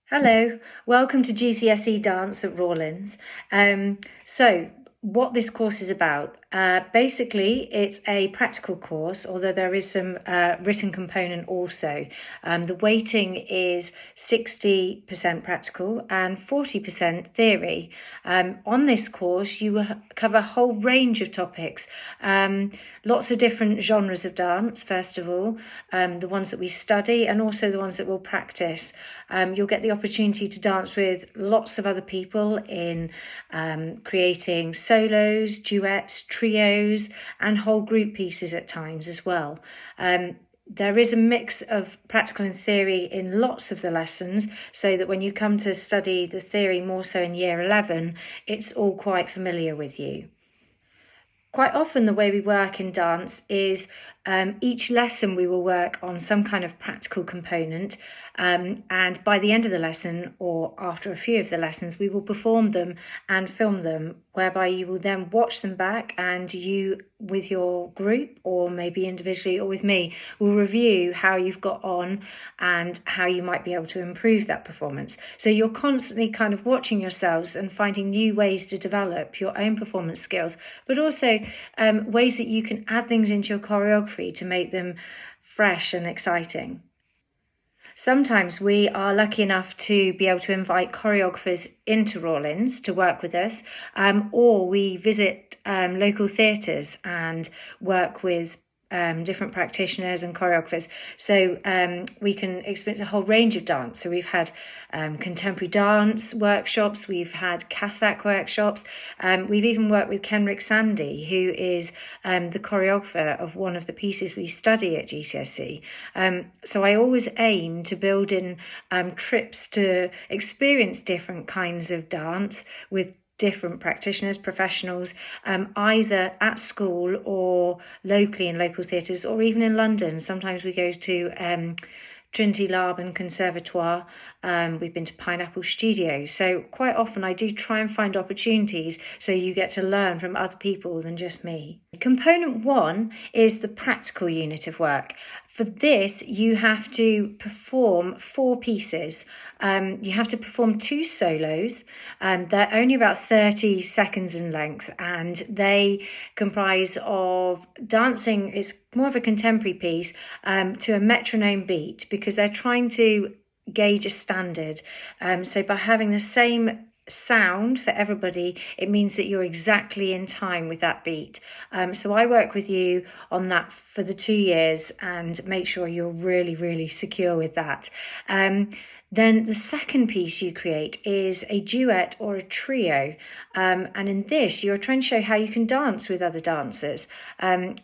Hello, welcome to GCSE Dance at Rawlins. So what this course is about, basically it's a practical course, although there is some written component also. The weighting is 60% practical and 40% theory. On this course you will cover a whole range of topics, lots of different genres of dance, first of all, the ones that we study and also the ones that we'll practice. You'll get the opportunity to dance with lots of other people in creating solos, duets, trios, and whole group pieces at times as well. There is a mix of practical and theory in lots of the lessons, so that when you come to study the theory more so in year 11, it's all quite familiar with you. Quite often the way we work in dance is each lesson we will work on some kind of practical component, and by the end of the lesson or after a few of the lessons we will perform them and film them, whereby you will then watch them back and you with your group or maybe individually or with me will review how you've got on and how you might be able to improve that performance. So you're constantly kind of watching yourselves and finding new ways to develop your own performance skills, but also ways that you can add things into your choreography to make them fresh and exciting. Sometimes we are lucky enough to be able to invite choreographers into Rawlins to work with us, or we visit local theatres and work with different practitioners and choreographers. So we can experience a whole range of dance. So we've had contemporary dance workshops, we've had Kathak workshops, we've even worked with Kenrick Sandy, who is the choreographer of one of the pieces we study at GCSE. So I always aim to build in trips to experience different kinds of dance with different practitioners, professionals, either at school or locally in local theatres or even in London. Sometimes we go to Trinity Lab and Conservatoire. We've been to Pineapple Studio. So quite often I do try and find opportunities so you get to learn from other people than just me. Component 1 is the practical unit of work. For this, you have to perform 4 pieces. You have to perform 2 solos. They're only about 30 seconds in length, and they comprise of dancing. It's more of a contemporary piece to a metronome beat, because they're trying to gauge a standard. So by having the same sound for everybody, it means that you're exactly in time with that beat. So I work with you on that for the 2 years and make sure you're really secure with that. Then the second piece you create is a duet or a trio. And in this, you're trying to show how you can dance with other dancers.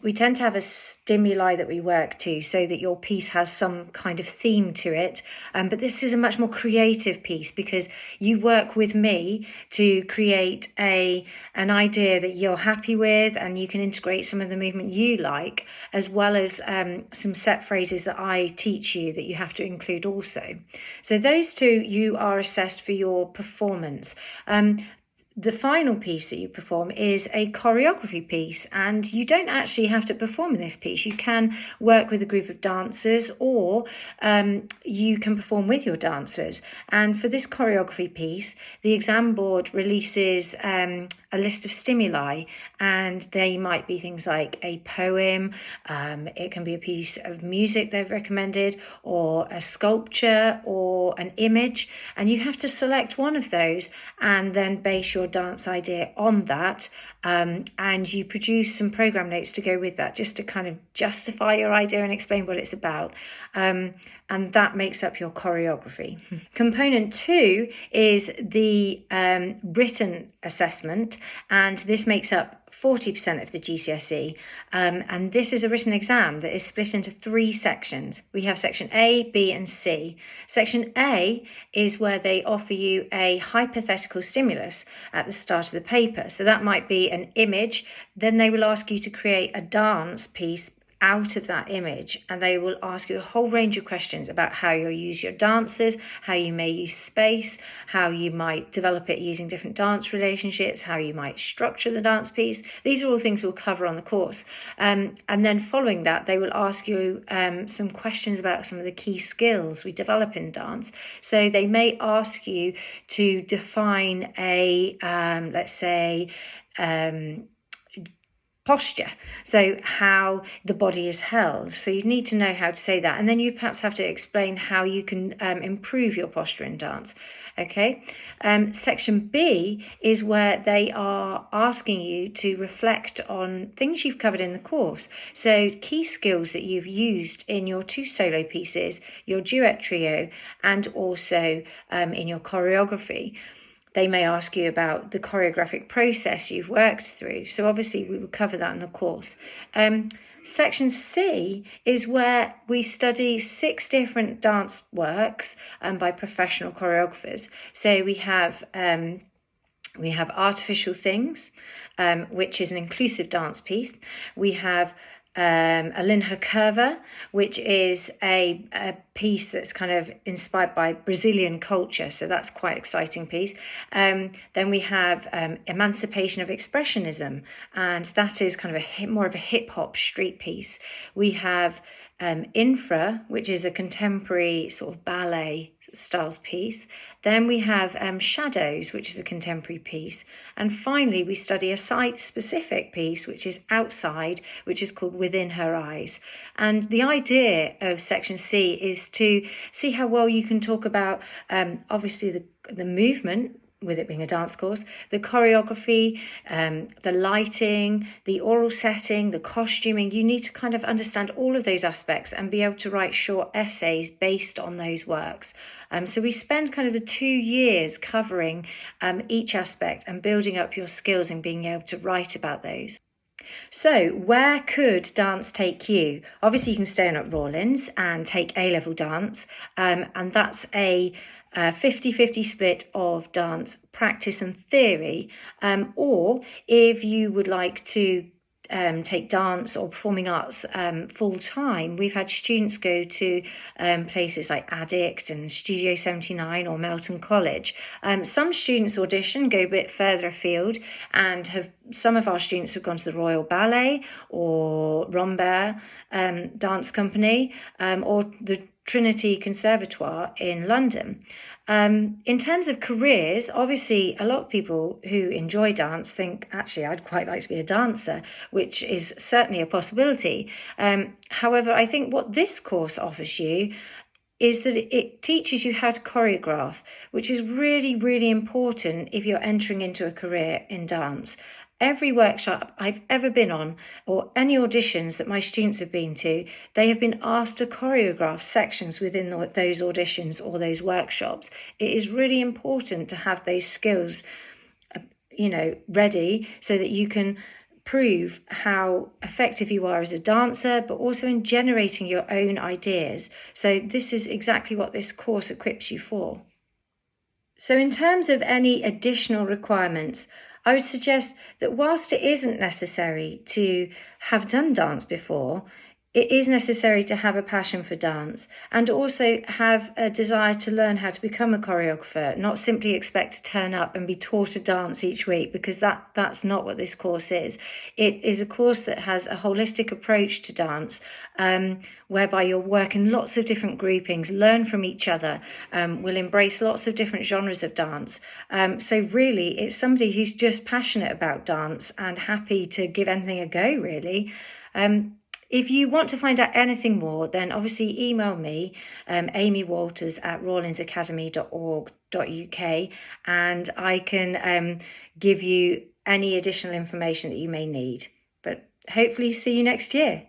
We tend to have a stimuli that we work to so that your piece has some kind of theme to it. But this is a much more creative piece because you work with me to create an idea that you're happy with, and you can integrate some of the movement you like, as well as some set phrases that I teach you that you have to include also. So those 2, you are assessed for your performance. The final piece that you perform is a choreography piece, and you don't actually have to perform this piece. You can work with a group of dancers, or you can perform with your dancers. And for this choreography piece, the exam board releases a list of stimuli, and they might be things like a poem, it can be a piece of music they've recommended, or a sculpture, or an image, and you have to select one of those and then base your dance idea on that, and you produce some program notes to go with that, just to kind of justify your idea and explain what it's about. And that makes up your choreography. Component 2 is the written assessment, and this makes up 40% of the GCSE, and this is a written exam that is split into 3 sections. We have section A, B and C. Section A is where they offer you a hypothetical stimulus at the start of the paper. So that might be an image. Then they will ask you to create a dance piece out of that image, and they will ask you a whole range of questions about how you'll use your dancers, how you may use space, how you might develop it using different dance relationships, how you might structure the dance piece. These are all things we'll cover on the course. And then following that, they will ask you some questions about some of the key skills we develop in dance. So they may ask you to define a, let's say, posture, so how the body is held. So you need to know how to say that, and then you perhaps have to explain how you can improve your posture in dance. Okay, section B is where they are asking you to reflect on things you've covered in the course. So key skills that you've used in your 2 solo pieces, your duet trio, and also in your choreography. They may ask you about the choreographic process you've worked through. So obviously we will cover that in the course. Section C is where we study 6 different dance works by professional choreographers. So we have Artificial Things, which is an inclusive dance piece. We have Alinha Curva, which is a piece that's kind of inspired by Brazilian culture, so that's quite an exciting piece. Then we have Emancipation of Expressionism, and that is kind of more of a hip-hop street piece. We have Infra, which is a contemporary sort of ballet styles piece. Then we have Shadows, which is a contemporary piece. And finally, we study a site-specific piece, which is Outside, which is called Within Her Eyes. And the idea of section C is to see how well you can talk about, obviously, the movement, with it being a dance course, the choreography, the lighting, the oral setting, the costuming. You need to kind of understand all of those aspects and be able to write short essays based on those works. So we spend kind of the 2 years covering each aspect and building up your skills and being able to write about those. So where could dance take you? Obviously, you can stay on at Rawlins and take A-level dance, and that's a 50-50 split of dance practice and theory, or if you would like to take dance or performing arts full time, we've had students go to places like Addict and Studio 79 or Melton College. Some students audition, go a bit further afield, and some of our students have gone to the Royal Ballet or Rambert Dance Company or the Trinity Conservatoire in London. In terms of careers, obviously a lot of people who enjoy dance think, actually, I'd quite like to be a dancer, which is certainly a possibility. However, I think what this course offers you is that it teaches you how to choreograph, which is really, really important if you're entering into a career in dance. Every workshop I've ever been on, or any auditions that my students have been to, they have been asked to choreograph sections within those auditions or those workshops. It is really important to have those skills, ready so that you can prove how effective you are as a dancer, but also in generating your own ideas. So this is exactly what this course equips you for. So in terms of any additional requirements, I would suggest that whilst it isn't necessary to have done dance before, it is necessary to have a passion for dance and also have a desire to learn how to become a choreographer, not simply expect to turn up and be taught a dance each week, because that's not what this course is. It is a course that has a holistic approach to dance, whereby you'll work in lots of different groupings, learn from each other, will embrace lots of different genres of dance. So really, it's somebody who's just passionate about dance and happy to give anything a go, really. If you want to find out anything more, then obviously email me, amywalters@rawlinsacademy.org.uk, and I can give you any additional information that you may need. But hopefully see you next year.